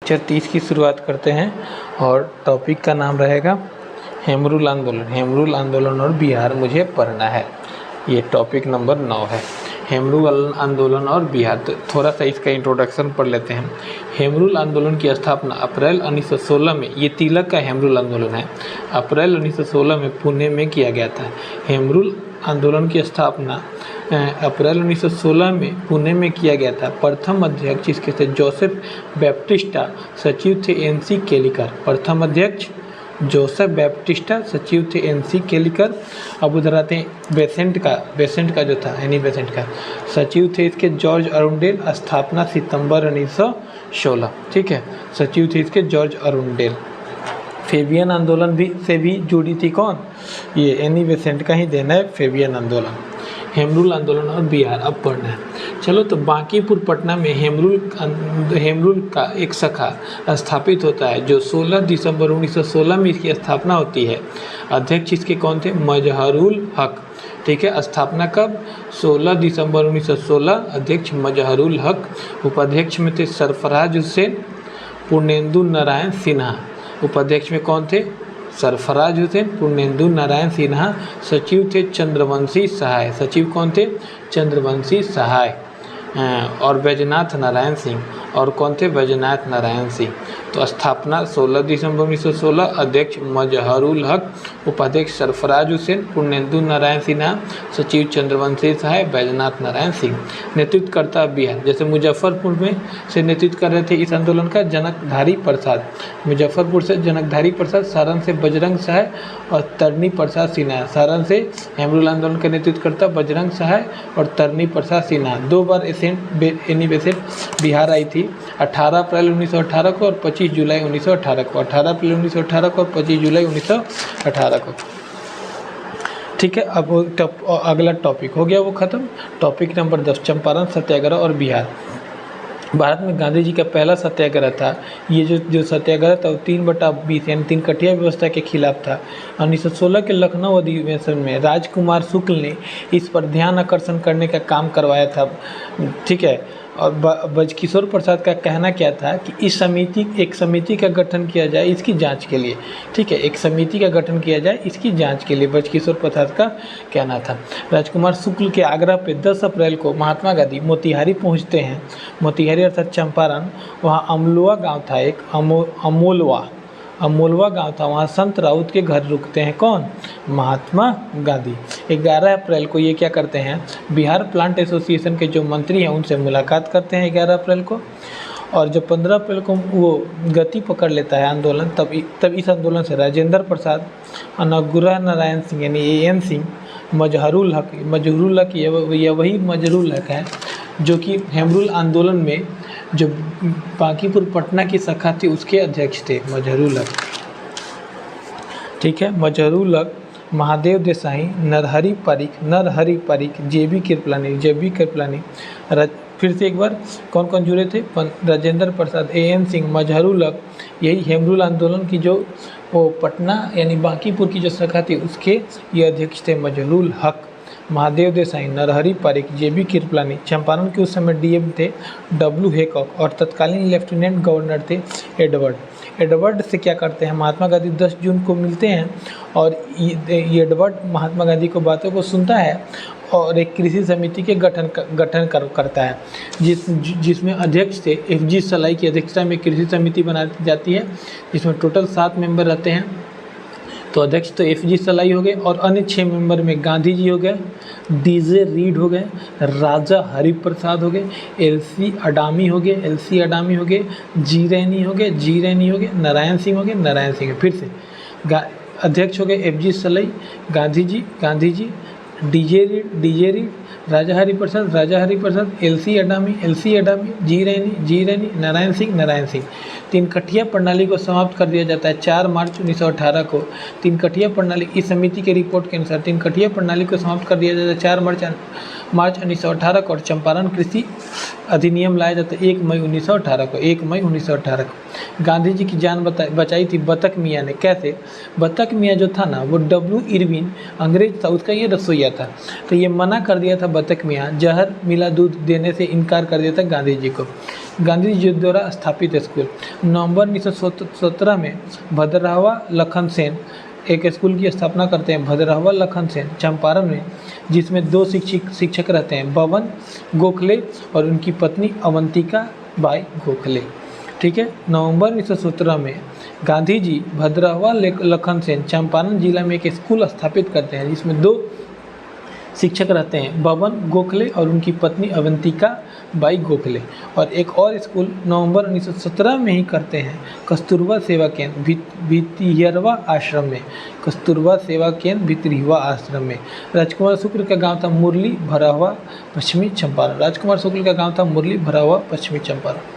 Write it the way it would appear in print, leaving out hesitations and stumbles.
Lecture 30 की शुरुआत करते हैं और टॉपिक का नाम रहेगा हेमरूल आंदोलन। हेमरूल आंदोलन और बिहार मुझे पढ़ना है। ये टॉपिक नंबर 9 है, हेमरूल आंदोलन और बिहार। तो थोड़ा सा इसका इंट्रोडक्शन पढ़ लेते हैं। हेमरूल आंदोलन की स्थापना अप्रैल 1916 में, ये तिलक का हेमरूल आंदोलन है, अप्रैल 1916 में पुणे में किया गया था। हेमरूल आंदोलन की स्थापना अप्रैल 1916 में पुणे में किया गया था। प्रथम अध्यक्ष इसके थे जोसेफ बैप्टिस्टा, सचिव थे एनसी केलिकर। प्रथम अध्यक्ष जोसेफ बैप्टिस्टा, सचिव थे एनसी केलिकर। अब उधर आते हैं बेसेंट का जो था, एनी बेसेंट का सचिव थे इसके जॉर्ज अरुंडेल। स्थापना सितंबर 1916, ठीक है, सचिव थे इसके जॉर्ज अरुंडेल। फेबियन आंदोलन से भी जुड़ी थी कौन, ये एनी बेसेंट का ही देना है, फेबियन आंदोलन। हेमरूल आंदोलन और बिहार अब पढ़ना है। चलो, तो बांकीपुर पटना में हेमरूल का एक शाखा स्थापित होता है जो 16 दिसंबर 1916 में इसकी स्थापना होती है। अध्यक्ष इसके कौन थे, मजहरुल हक, ठीक है। स्थापना कब, 16 दिसंबर 1916। अध्यक्ष मजहरुल हक। उपाध्यक्ष में थे सरफराज हुसैन, पूर्णेंदु नारायण सिन्हा। उपाध्यक्ष में कौन थे, सरफराज हुसैन, पूर्णेंदु नारायण सिन्हा। सचिव थे चंद्रवंशी सहाय। सचिव कौन थे, चंद्रवंशी सहाय। और बैजनाथ नारायण सिंह। और कौन थे, बैजनाथ नारायण सिंह। तो स्थापना 16 दिसंबर 1916। अध्यक्ष मजहरुल हक, उपाध्यक्ष सरफराज हुसैन, पूर्णेंदु नारायण सिन्हा, सचिव चंद्रवंशी सहाय, बैजनाथ नारायण सिंह। नेतृत्वकर्ता बिहार, जैसे मुजफ्फरपुर में से नेतृत्व कर रहे थे इस आंदोलन का जनकधारी प्रसाद, मुजफ्फरपुर से जनकधारी प्रसाद, सारण से बजरंग सहाय और तरनी प्रसाद सिन्हा। सारण से हेमरूल आंदोलन का नेतृत्व करता बजरंग सहाय और तरनी प्रसाद सिन्हा। 2 बार एनी बेसेंट बिहार आई थी, 18 अप्रैल 1918 को और 25 जुलाई 1918 को। 18 अप्रैल 1918 को और 25 जुलाई 1918 को, ठीक है। अब अगला टॉपिक हो गया वो ख़त्म। टॉपिक नंबर 10, चंपारण सत्याग्रह और बिहार। भारत में गांधी जी का पहला सत्याग्रह था। ये जो सत्याग्रह था वो 3/20 यानी 3 कठिया व्यवस्था के खिलाफ था। 1916 के लखनऊ अधिवेशन में राजकुमार शुक्ल ने इस पर ध्यान आकर्षण करने का काम करवाया था, ठीक है। और बजकिशोर प्रसाद का कहना क्या था कि एक समिति का गठन किया जाए इसकी जांच के लिए, ठीक है, एक समिति का गठन किया जाए इसकी जांच के लिए, बजकिशोर प्रसाद का कहना था। राजकुमार शुक्ल के आग्रह पे 10 अप्रैल को महात्मा गांधी मोतिहारी पहुंचते हैं। मोतिहारी अर्थात चंपारण, वहाँ अमलोआ गांव था, एक अमोलवा गांव था, वहाँ संत राउत के घर रुकते हैं कौन, महात्मा गांधी। 11 अप्रैल को ये क्या करते हैं, बिहार प्लांट एसोसिएशन के जो मंत्री हैं उनसे मुलाकात करते हैं 11 अप्रैल को। और जब 15 अप्रैल को वो गति पकड़ लेता है आंदोलन, तब इस आंदोलन से राजेंद्र प्रसाद, अनुग्रह नारायण सिंह यानी AN सिंह, मजहरुल हक यह वही मजहरुल हक है जो कि हेमरूल आंदोलन में जो बांकीपुर पटना की शाखा थी उसके अध्यक्ष थे, मजहरुल हक, ठीक है। मजहरुल हक, महादेव देसाई, नरहरि पारिक, JB कृपलानी। फिर से एक बार कौन कौन जुड़े थे, राजेंद्र प्रसाद, AN सिंह, मजहरुल हक। यही हेमरूल आंदोलन की जो वो पटना यानी बांकीपुर की जो शाखा थी उसके ये अध्यक्ष थे, मजहरुल हक, महादेव देसाई, नरहरि पारिक, JB कृपलानी। चंपारण के उस समय DM थे W हैकॉक और तत्कालीन लेफ्टिनेंट गवर्नर थे एडवर्ड से क्या करते हैं, महात्मा गांधी 10 जून को मिलते हैं और ये एडवर्ड महात्मा गांधी को बातों को सुनता है और एक कृषि समिति के गठन करता है, जिसमें अध्यक्ष थे FG सलाई की अध्यक्षता में कृषि समिति बनाई जाती है, जिसमें टोटल 7 मेंबर रहते हैं। तो अध्यक्ष तो FG सलाई हो गए और अन्य 6 मेंबर में गांधी जी हो गए, DJ रीड हो गए, राजा हरिप्रसाद हो गए, LC अडामी हो गए, जी रैनी हो गए, नारायण सिंह। फिर से अध्यक्ष हो गए FG सलाई, गांधी जी, DJ रीड, राजा हरिप्रसाद, LC अडामी, जी रैनी, नारायण सिंह। 3 कठिया प्रणाली को समाप्त कर दिया जाता है 4 मार्च 1918 को। 3 कठिया प्रणाली, इस समिति के रिपोर्ट के अनुसार 3 कठिया प्रणाली को समाप्त कर दिया जाता है 4 मार्च 1918 को। और चंपारण कृषि अधिनियम लाया जाता है 1 मई 1918 को। गांधी जी की जान बचाई थी बतख मियाँ ने। कैसे, बतख मियाँ जो था ना वो W इरविन अंग्रेज था, उसका ये रसोईया किया था। तो ये मना कर दिया था बतख मियाँ, जहर मिला दूध देने से इनकार कर दिया था गांधी जी को। गांधी जी द्वारा स्थापित स्कूल, नवंबर 1917 में भद्रहवा लखन सेन एक स्कूल की स्थापना करते हैं, भद्रहवा लखन सेन, चंपारण में, जिसमें 2 शिक्षक रहते हैं, बबन गोखले और उनकी पत्नी अवंतिका बाई गोखले। ठीक है, नवंबर 1917 में गांधी जी भद्रहवा लखन सेन, चंपारण जिला में एक स्कूल स्थापित करते हैं, जिसमें 2 शिक्षक रहते हैं, बबन गोखले और उनकी पत्नी अवंतिका बाई गोखले। और एक और स्कूल नवंबर 1917 में ही करते हैं, कस्तूरबा सेवा केंद्र भितरिहवा आश्रम में, कस्तूरबा सेवा केंद्र भितरिहवा आश्रम में। राजकुमार शुक्ल का गांव था मुरली भरावा, पश्चिमी चंपारण। राजकुमार शुक्ल का गांव था मुरली भरावा, पश्चिमी चंपारण।